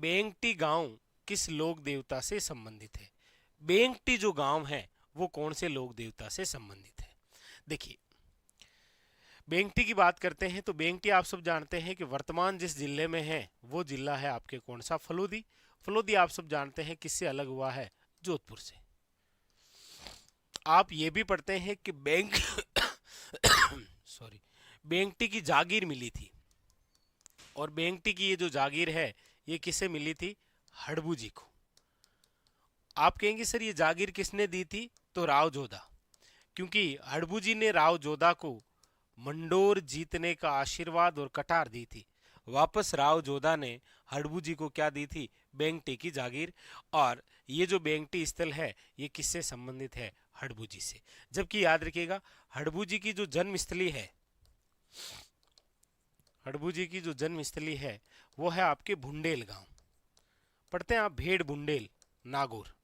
बेंगटी गांव किस लोक देवता से संबंधित है? बेंगटी जो गांव है वो कौन से लोक देवता से संबंधित है? देखिए, बेंगटी की बात करते हैं तो बेंगटी आप सब जानते हैं कि वर्तमान जिस जिले में है वो जिला है आपके कौन सा? फलोदी। फलोदी आप सब जानते हैं किससे अलग हुआ है? जोधपुर से। आप ये भी पढ़ते हैं कि सॉरी, बेंगटी की जागीर मिली थी, और बेंगटी की ये जो जागीर है ये किसे मिली थी? हड़बू जी को। आप कहेंगे सर ये जागीर किसने दी थी? तो राव जोधा, क्योंकि हड़बू जी ने राव जोधा को मंडोर जीतने का आशीर्वाद और कटार दी थी। वापस राव जोधा ने हड़बू जी को क्या दी थी? बेंगटी की जागीर। और ये जो बेंगटी स्थल है ये किससे संबंधित है? हड़बू जी से। जबकि याद रखिएगा, हड़बू जी की जो जन्मस्थली है, हड़बू जी की जो जन्मस्थली है वो है आपके भुंडेल गांव। पढ़ते हैं आप भेड़ बुंडेल नागौर।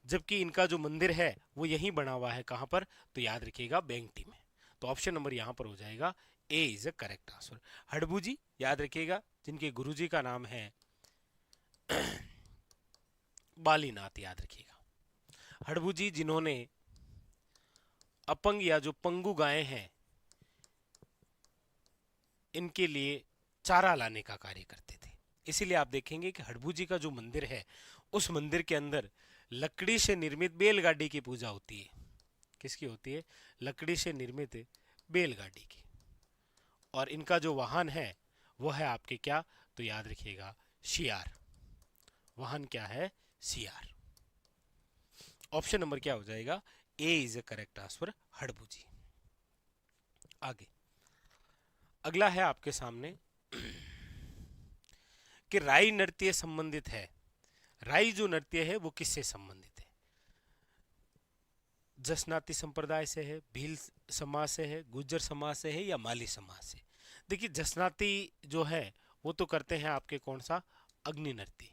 जबकि इनका जो मंदिर है वो यहीं बना हुआ है, कहां पर? तो याद रखिएगा बेंगटी में। तो ऑप्शन नंबर यहां पर हो जाएगा A is a correct answer. Harbu ji याद रखिएगा, जिनके गुरुजी का नाम है बालीनाथ, याद रखिएगा। हड़बू जी जिन्होंने अपंग या जो पंगु गायें हैं इनके लिए चारा लाने का कार्य करते थे। इसीलिए आप देखेंगे कि हड़बू जी का जो मंदिर है उस मंदिर के अंदर लकड़ी से निर्मित बैलगाड़ी की पूजा होती है। किसकी होती है? लकड़ी से निर्मित बैलगाड़ी की। और इनका जो वाहन है वो है आपके क्या? तो याद रखिएगा शियार। वाहन क्या है? शियार। ऑप्शन नंबर क्या हो जाएगा? A is a correct answer, Harbu ji. आगे अगला है आपके सामने कि राई नृत्य संबंधित है। राई जो नृत्य है वो किससे संबंधित है? जसनाती संप्रदाय से है, भील समाज से है, गुज्जर समाज से है, या माली समाज से? देखिए, जसनाती जो है वो तो करते हैं आपके कौन सा? अग्नि नृत्य।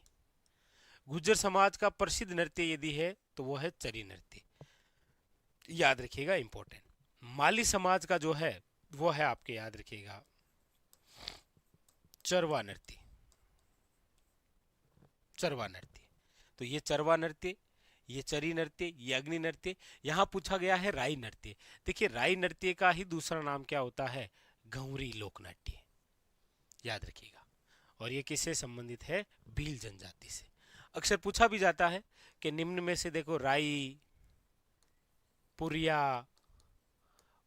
गुज्जर समाज का प्रसिद्ध नृत्य यदि है तो वो है चरी नृत्य, याद रखिएगा, इंपॉर्टेंट। माली समाज का जो है वो है आपके, याद रखिएगा, चरवा नृत्य। चरवा नृत्य। तो ये चरवा नृत्य, ये चरी नृत्य, ये अग्नि नृत्य। यहां पूछा गया है राई नृत्य। देखिए, राई नृत्य का ही दूसरा नाम क्या होता है? घुंगरी लोक नृत्य, याद रखिएगा। और ये किससे संबंधित है? भील जनजाति से। अक्सर पूछा भी जाता है कि निम्न में से देखो राई, पुरिया,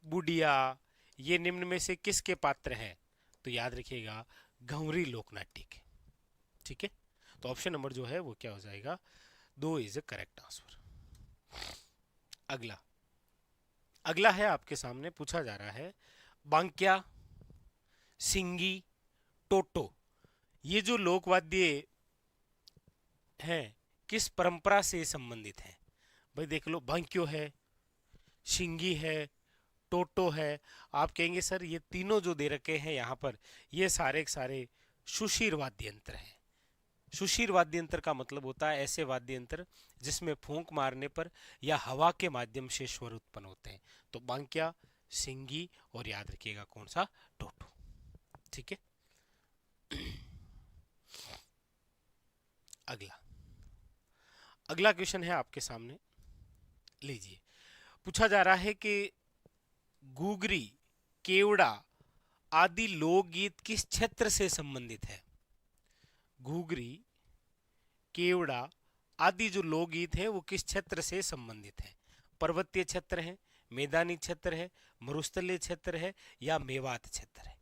बुडिया, ये निम्न में से किसके पात्र हैं? तो याद रखिएगा घुंगरी लोक नाट्य के। ठीक है, तो ऑप्शन नंबर जो है वो क्या हो जाएगा? 2 इज अ करेक्ट आंसर। अगला अगला है आपके सामने, पूछा जा रहा है बांक्या, सिंगी, टोटो, ये जो लोकवाद्य हैं किस परंपरा से संबंधित हैं? भाई देख लो, बांक्यो है, सिंगी है, टोटो है। आप कहेंगे सर ये तीनों जो दे रखे हैं यहाँ पर ये सारे के सारे सुशीर वाद्य यंत्र हैं। सुशीर वाद्य यंत्र का मतलब होता है ऐसे वाद्य यंत्र जिसमें फूंक मारने पर या हवा के माध्यम से स्वर उत्पन्न होते हैं। तो बांक्या, सिंगी और याद रखिएगा कौन सा? टोटो। ठीक है, अगला अगला क्वेश्चन है आपके सामने, लीजिए। पूछा जा रहा है कि गुगरी, केवड़ा आदि लोकगीत किस क्षेत्र से संबंधित है? घुघरी, केवड़ा आदि जो लोकगीत है वो किस क्षेत्र से संबंधित है? पर्वतीय क्षेत्र है, मैदानी क्षेत्र है, मरुस्थलीय क्षेत्र है, या मेवात क्षेत्र है?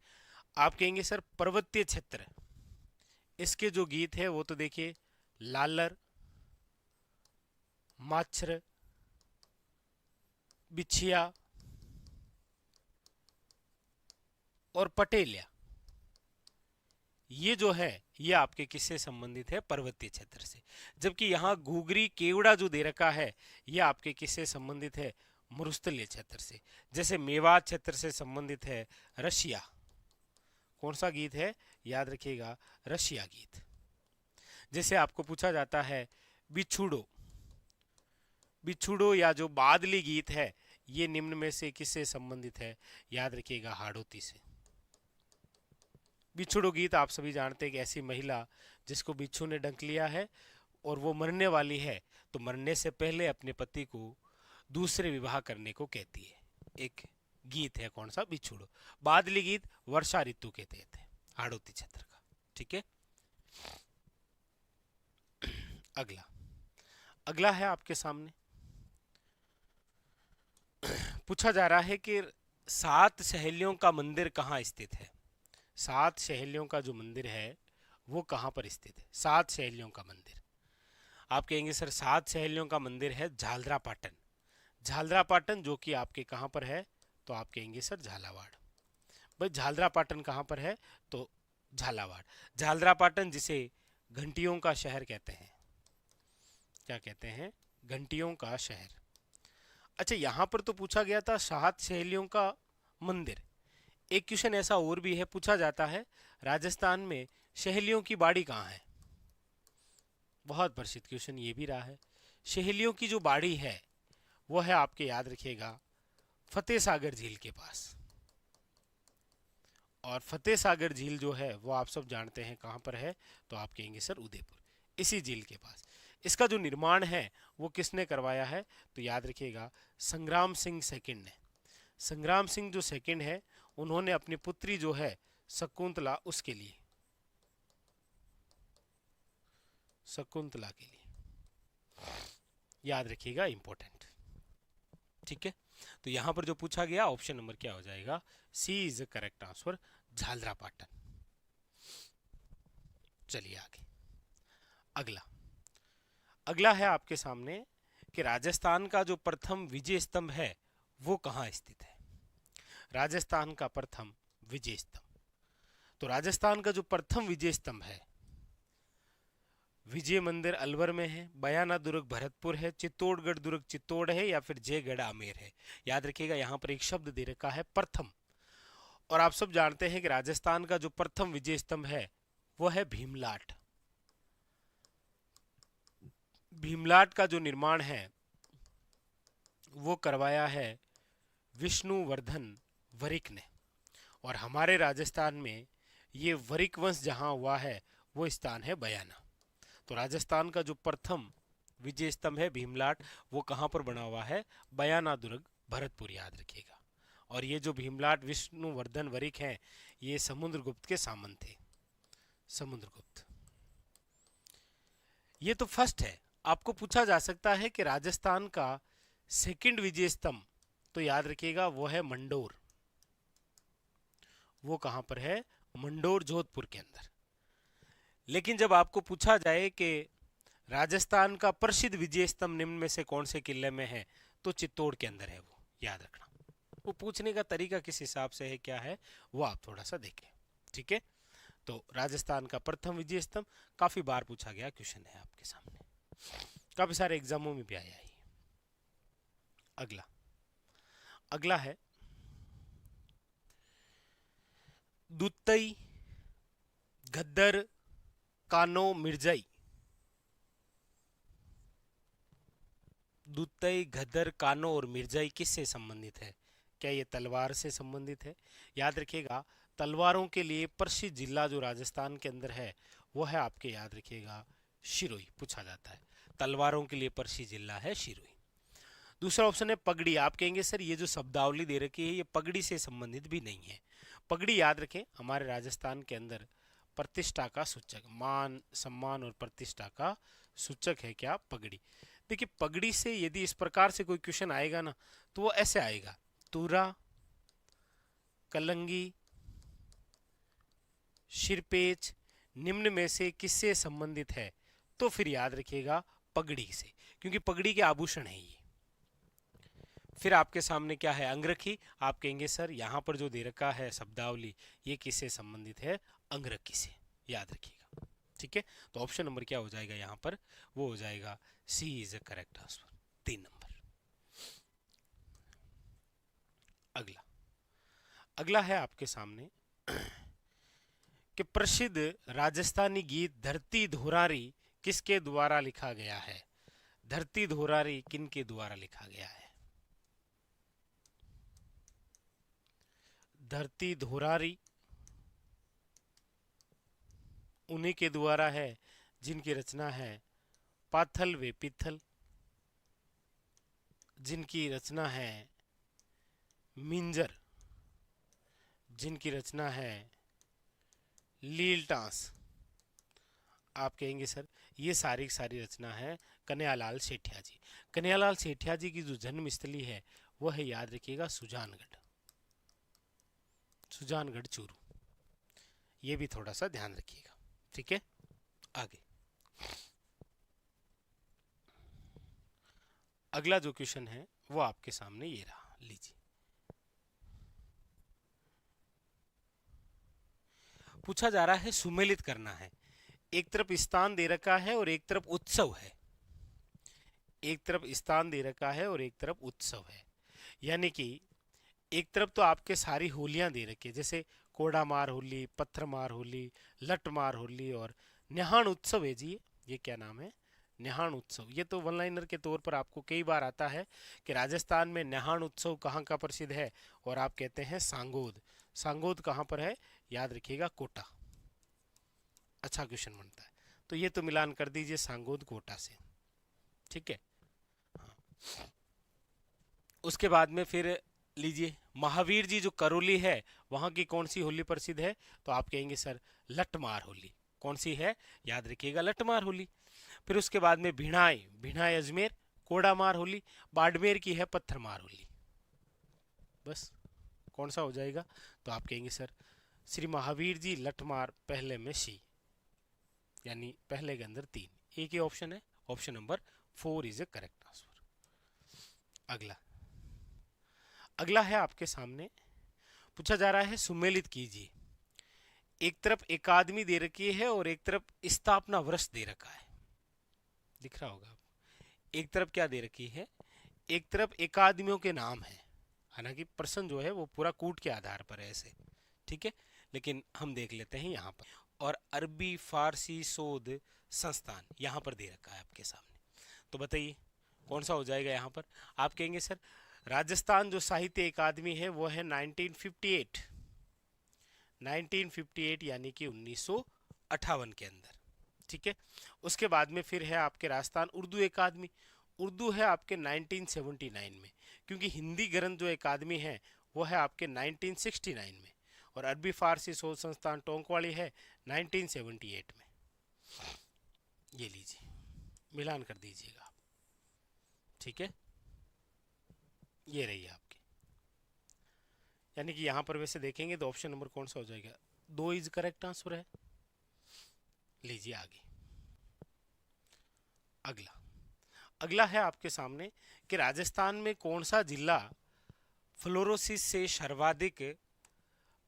आप कहेंगे सर पर्वतीय क्षेत्र। इसके जो गीत है वो तो देखिए लालर, माछर, बिछिया और पटेलिया, ये जो है ये आपके किससे संबंधित है? पर्वतीय क्षेत्र से। जबकि यहाँ घुघरी, केवड़ा जो दे रखा है ये आपके किससे संबंधित है? मरुस्थलीय क्षेत्र से। जैसे मेवात क्षेत्र से संबंधित है रशिया। कौन सा गीत है? याद रखिएगा रशिया गीत। जैसे आपको पूछा जाता है बिछुड़ो, बिछुड़ो या जो बादली गीत है ये निम्न में से किससे संबंधित है? याद रखिएगा हाड़ौती से। बिछुड़ो गीत आप सभी जानते हैं कि ऐसी महिला जिसको बिच्छू ने डंक लिया है और वो मरने वाली है, तो मरने से पहले अपने पति को दूसरे विवाह करने को कहती है। एक गीत है, कौन सा? बिछुड़ो। बादली गीत वर्षा ऋतु के तहत है, हाड़ौती क्षेत्र का। ठीक है, अगला अगला है आपके सामने, पूछा जा रहा है कि 7 सहेलियों का मंदिर कहाँ स्थित है। 7 सहेलियों का जो मंदिर है वो कहाँ पर स्थित है? 7 सहेलियों का मंदिर। आप कहेंगे सर 7 सहेलियों का मंदिर है झालरा पाटन। झालरा पाटन जो कि आपके कहाँ पर है? तो आप कहेंगे सर झालावाड़। भाई झालरा पाटन कहाँ पर है? तो झालावाड़। झालरा पाटन जिसे घंटियों का शहर कहते हैं। क्या कहते हैं? घंटियों का शहर। अच्छा, यहां पर तो पूछा गया था 7 सहेलियों का मंदिर। एक क्वेश्चन ऐसा और भी है, पूछा जाता है राजस्थान में सहेलियों की बाड़ी कहाँ है। बहुत प्रसिद्ध क्वेश्चन ये भी रहा है। सहेलियों की जो बाड़ी है वो है, आपके याद रखिएगा, फतेह सागर झील के पास। और फतेह सागर झील जो है वो आप सब जानते हैं कहाँ पर है? तो आप कहेंगे सर उदयपुर, इसी झील के पास। इसका जो निर्माण है वो किसने करवाया है? तो याद रखिएगा संग्राम सिंह सेकंड ने। संग्राम सिंह जो सेकंड है, उन्होंने अपनी पुत्री जो है शकुंतला, उसके लिए, शकुंतला के लिए, याद रखिएगा, इंपॉर्टेंट। ठीक है, तो यहां पर जो पूछा गया ऑप्शन नंबर क्या हो जाएगा? C is correct answer, Jhalra Patan. चलिए आगे, अगला अगला है आपके सामने कि राजस्थान का जो प्रथम विजय स्तंभ है वो कहाँ स्थित है। राजस्थान का प्रथम विजय स्तंभ, तो राजस्थान का जो प्रथम विजय स्तंभ है, विजय मंदिर अलवर में है, बयाना दुर्ग भरतपुर है, चित्तौड़गढ़ दुर्ग चित्तौड़ है, या फिर जयगढ़ आमेर है। याद रखिएगा यहां पर एक शब्द दे रखा है प्रथम। और आप सब जानते हैं कि राजस्थान का जो प्रथम विजय स्तंभ है वो है भीमलाट। भीमलाट का जो निर्माण है वो करवाया है विष्णुवर्धन वरिक ने। और हमारे राजस्थान में ये वरिक वंश जहां हुआ है वो स्थान है बयाना। तो राजस्थान का जो प्रथम विजय स्तंभ है भीमलाट, वो कहां पर बना हुआ है? बयाना दुर्ग भरतपुर, याद रखिएगा। और ये जो भीमलाट विष्णुवर्धन वरिक हैं, ये समुद्रगुप्त के सामंत थे। समुद्रगुप्त, ये तो फर्स्ट है। आपको पूछा जा सकता है कि राजस्थान का सेकंड विजय स्तंभ, तो याद रखिएगा वो है मंडोर। वो कहां पर है? मंडोर, जोधपुर के अंदर। लेकिन जब आपको पूछा जाए कि राजस्थान का प्रसिद्ध विजय स्तंभ निम्न में से कौन से किले में है, तो चित्तौड़ के अंदर है वो, याद रखना। वो पूछने का तरीका किस हिसाब से है, क्या है, वो आप थोड़ा सा देखें। ठीक है, तो राजस्थान का प्रथम विजय स्तंभ काफी बार पूछा गया क्वेश्चन है आपके सामने, काफी सारे एग्जामों में भी आया है। अगला अगला है दुत्तई, गद्दर, कानो, मिर्जाई। दुत्तई, गद्दर, कानो और मिर्जाई किससे संबंधित है? क्या ये तलवार से संबंधित है? याद रखिएगा तलवारों के लिए प्रसिद्ध जिला जो राजस्थान के अंदर है वो है आपके, याद रखिएगा, शिरोई। पूछा जाता है तलवारों के लिए प्रसिद्ध जिला है शिरोई। दूसरा ऑप्शन है पगड़ी। आप कहेंगे सर ये जो शब्दावली दे रखी है ये पगड़ी से संबंधित भी नहीं है। पगड़ी याद रखें हमारे राजस्थान के अंदर प्रतिष्ठा का सूचक, मान सम्मान और प्रतिष्ठा का सूचक है क्या? पगड़ी। देखिए पगड़ी से यदि इस प्रकार से कोई क्वेश्चन आएगा ना तो वो ऐसे आएगा, तुरा, कलंगी, सिरपेच, निम्न में से किससे संबंधित है? तो फिर याद रखिएगा पगड़ी से, क्योंकि पगड़ी के आभूषण है ये। फिर आपके सामने क्या है? अंगरखी। आप कहेंगे सर यहां पर जो दे रखा है शब्दावली ये किससे संबंधित है? अंगरखी से, याद रखिएगा। ठीक है, तो ऑप्शन नंबर क्या हो जाएगा यहां पर? वो हो जाएगा C is a correct answer, 3 नंबर। अगला अगला है आपके सामने कि प्रसिद्ध राजस्थानी गीत धरती धुरारी किसके द्वारा लिखा गया है? धरती धुरारी किनके द्वारा लिखा गया है? धरती धुरारी उन्हीं के द्वारा है जिनकी रचना है पाथल व पिथल, जिनकी रचना है मिंजर, जिनकी रचना है लीलटास। आप कहेंगे सर ये सारी की सारी रचना है कन्हैयालाल सेठिया जी। कन्हैयालाल सेठिया जी की जो जन्मस्थली है वो है, याद रखिएगा, सुजानगढ़, सुजानगढ़ चूरू। ये भी थोड़ा सा ध्यान रखिएगा, ठीक है। आगे अगला जो क्वेश्चन है वो आपके सामने ये रहा, लीजिए। पूछा जा रहा है, सुमेलित करना है। एक तरफ स्थान दे रखा है और एक तरफ उत्सव है, एक तरफ स्थान दे रखा है और एक तरफ उत्सव है। यानी कि एक तरफ तो आपके सारी होलियां दे रखी है, जैसे कोड़ा मार होली, पत्थर मार होली, लट मार होली और न्याहान उत्सव है जी। ये क्या नाम है? न्याहान उत्सव। ये तो वन लाइनर के तौर पर आपको कई बार आता है कि राजस्थान में न्याहान उत्सव कहाँ का प्रसिद्ध है, और आप कहते हैं सांगोद। सांगोद कहाँ पर है? याद रखिएगा, कोटा। अच्छा क्वेश्चन बनता है, तो ये तो मिलान कर दीजिए सांगोद कोटा से, ठीक है। हाँ। उसके बाद में फिर लीजिए, महावीर जी जो करौली है वहां की कौन सी होली प्रसिद्ध है? तो आप कहेंगे सर लठमार होली। कौन सी है? याद रखिएगा, लठमार होली। फिर उसके बाद में भिणाई, भिणाई अजमेर, कोडामार होली। बाड़मेर की है पत्थरमार होली। बस कौन सा हो जाएगा? तो आप कहेंगे सर श्री महावीर जी लठमार पहले में सी, यानी पहले के अंदर 3। एक ही ऑप्शन है, option number 4 is A correct answer. अगला अगला है आपके सामने, पूछा जा रहा है सुमेलित कीजिए। एक तरफ एकादमी दे रखी है और एक तरफ स्थापना वर्ष दे रखा है, दिख रहा होगा आपको। एक तरफ क्या दे रखी है? एक तरफ एकादमियों के नाम है, हालांकि प्रश्न जो है वो पूरा कूट के आधार पर है ऐसे, ठीक है, लेकिन हम देख लेते हैं यहाँ पर। और अरबी फारसी शोध संस्थान यहाँ पर दे रखा है आपके सामने। तो बताइए कौन सा हो जाएगा यहाँ पर? आप कहेंगे सर राजस्थान जो साहित्य अकादमी है वो है 1958, 1958 यानी कि 1958 के अंदर, ठीक है। उसके बाद में फिर है आपके राजस्थान उर्दू अकादमी, उर्दू है आपके 1979 में, क्योंकि हिंदी ग्रंथ जो अकादमी है वो है आपके 1969 में, और अरबी फारसी शोध संस्थान टोंकवाली है 1978 में। ये लीजिए, मिलान कर दीजिएगा आप, ठीक है। ये रही आपकी, यानी कि यहां पर वैसे देखेंगे तो ऑप्शन नंबर कौन सा हो जाएगा? 2 इज करेक्ट आंसर है। लीजिए आगे। अगला अगला है आपके सामने कि राजस्थान में कौन सा जिला फ्लोरोसिस से सर्वाधिक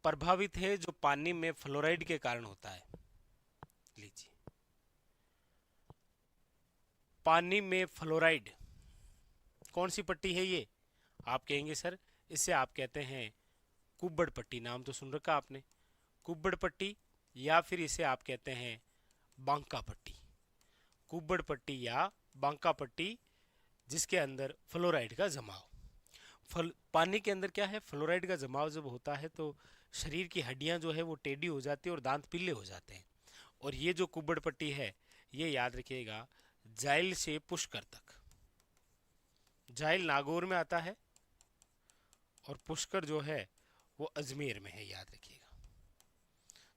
प्रभावित है, जो पानी में फ्लोराइड के कारण होता है। लीजिए, पानी में फ्लोराइड, कौन सी पट्टी है ये? आप कहेंगे सर इसे आप कहते हैं कुब्बड़ पट्टी। नाम तो सुन रखा आपने, कुब्बड़ पट्टी, या फिर इसे आप कहते हैं बांका पट्टी। कुब्बड़ पट्टी या बांका पट्टी, जिसके अंदर फ्लोराइड का जमाव। पानी के अंदर क्या है, फ्लोराइड का जमाव जब होता है तो शरीर की हड्डियां जो है वो टेढ़ी हो जाती है और दांत पीले हो जाते हैं। और ये जो कुब्बड़ पट्टी है ये याद रखिएगा जाइल से पुष्कर तक। जाइल नागौर में आता है और पुष्कर जो है वो अजमेर में है, याद रखिएगा।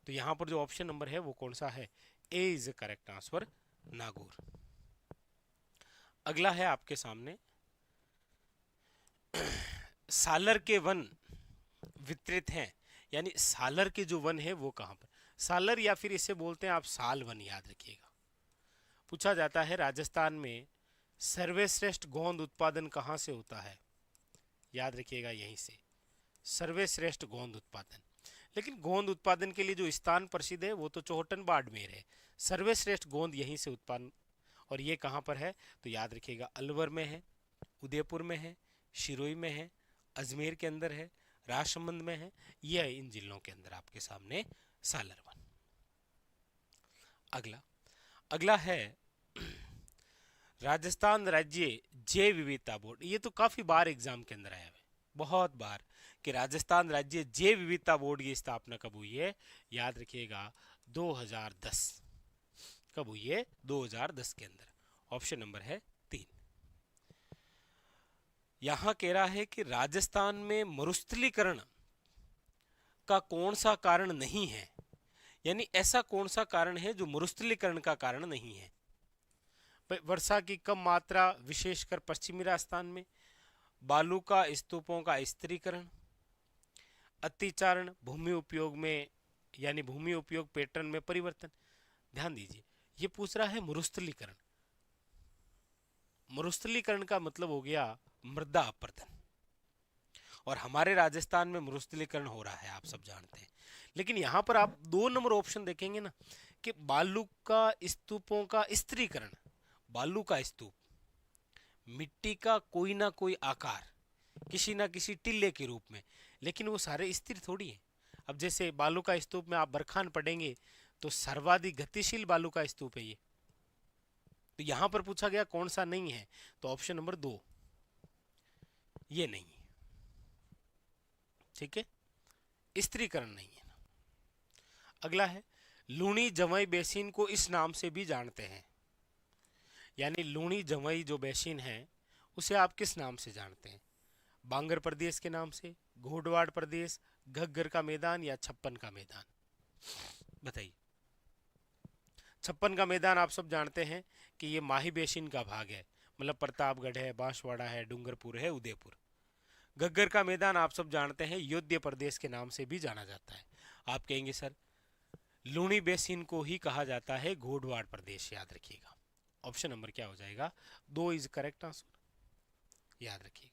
तो यहां पर जो ऑप्शन नंबर है वो कौन सा है? ए इज करेक्ट आंसर, नागौर। अगला है आपके सामने, सालर के वन वितरित हैं, यानी सालर के जो वन है वो कहां पर? सालर या फिर इसे बोलते हैं आप साल वन, याद रखिएगा। पूछा जाता है राजस्थान में सर्वश्रेष्ठ गोंद उत्पादन कहां से होता है? याद रखिएगा यहीं से, सर्वश्रेष्ठ गोंद उत्पादन। लेकिन गोंद उत्पादन के लिए जो स्थान प्रसिद्ध है वो तो चौहटन बाड़मेर है। सर्वश्रेष्ठ गोंद यहीं से उत्पादन, और ये कहां पर है? तो याद रखिएगा अलवर में है, उदयपुर में है, शिरोई में है, अजमेर के अंदर है, राजसमंद में है। यह इन जिलों के अंदर आपके सामने सालर वन। अगला अगला है राजस्थान राज्य जैव विविधता बोर्ड। ये तो काफी बार एग्जाम के अंदर आया है, बहुत बार, कि राजस्थान राज्य जैव विविधता बोर्ड की स्थापना कब हुई है? याद रखिएगा 2010। कब हुई है? 2010 के अंदर। ऑप्शन नंबर है 3। यहां कह रहा है कि राजस्थान में मरुस्थलीकरण का कौन सा कारण नहीं है, यानी ऐसा कौन सा कारण है जो मरुस्थलीकरण का कारण नहीं है। वर्षा की कम मात्रा विशेषकर पश्चिमी राजस्थान में, बालू का स्तूपों का स्थिरीकरण, अतिचारण, भूमि उपयोग में यानी भूमि उपयोग पैटर्न में परिवर्तन। ध्यान दीजिए, ये पूछ रहा है मरुस्थलीकरण। मरुस्थलीकरण का मतलब हो गया मृदा अपरदन, और हमारे राजस्थान में मरुस्थलीकरण हो रहा है, आप सब जानते हैं। लेकिन यहां पर आप 2 नंबर ऑप्शन देखेंगे ना कि बालू का स्तूपों का स्थिरीकरण, बालू का स्तूप, मिट्टी का कोई ना कोई आकार किसी ना किसी टिल्ले के रूप में, लेकिन वो सारे स्थिर थोड़ी है। अब जैसे बालू का स्तूप में आप बरखान पढ़ेंगे तो सर्वाधिक गतिशील बालू का स्तूप है ये। तो यहां पर पूछा गया कौन सा नहीं है, तो ऑप्शन नंबर 2 ये नहीं है। ठीक है, स्थिरीकरण नहीं है ना। अगला है लूणी जमई बेसिन को इस नाम से भी जानते हैं, यानी लूणी जमई जो बेसिन है उसे आप किस नाम से जानते हैं? बांगर प्रदेश के नाम से, घोड़वाड़ प्रदेश, घग्गर का मैदान या छप्पन का मैदान? बताइए। छप्पन का मैदान आप सब जानते हैं कि ये माही बेसिन का भाग है, मतलब प्रतापगढ़ है, बांसवाड़ा है, डूंगरपुर है, उदयपुर। घग्गर का मैदान आप सब जानते हैं योध्य प्रदेश के नाम से भी जाना जाता है। आप कहेंगे सर लूणी बेसिन को ही कहा जाता है घोड़वाड़ प्रदेश, याद रखिएगा। ऑप्शन नंबर क्या हो जाएगा? 2 इज करेक्ट आंसर, याद रखिएगा।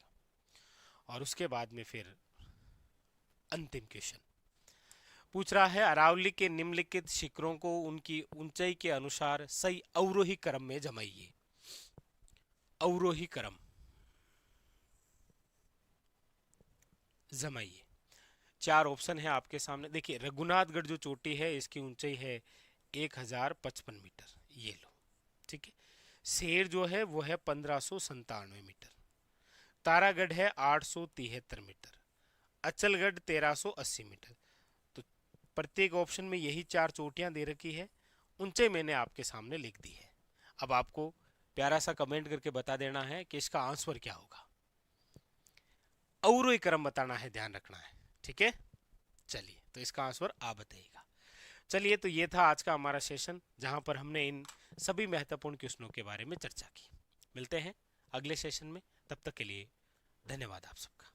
और उसके बाद में फिर अंतिम क्वेश्चन पूछ रहा है अरावली के निम्नलिखित शिखरों को उनकी ऊंचाई के अनुसार सही अवरोही क्रम में जमाइए। अवरोही क्रम जमाइए। 4 ऑप्शन है आपके सामने। देखिए रघुनाथगढ़ जो चोटी है इसकी ऊंचाई है 1055 मीटर, ये लो। ठीक है, शेर जो है वो है 1597 मीटर, तारागढ़ है 873 मीटर, अचलगढ़ 1380 मीटर। तो प्रत्येक ऑप्शन में यही 4 चोटियां दे रखी है, ऊंचाई मैंने आपके सामने लिख दी है। अब आपको प्यारा सा कमेंट करके बता देना है कि इसका आंसर क्या होगा। अवरोही क्रम बताना है, ध्यान रखना है। ठीक है, चलिए तो इसका आंसर आप बताइएगा। चलिए तो ये था आज का हमारा सेशन, जहां पर हमने इन सभी महत्वपूर्ण क्वेश्चनों के बारे में चर्चा की। मिलते हैं अगले सेशन में, तब तक के लिए धन्यवाद आप सबका।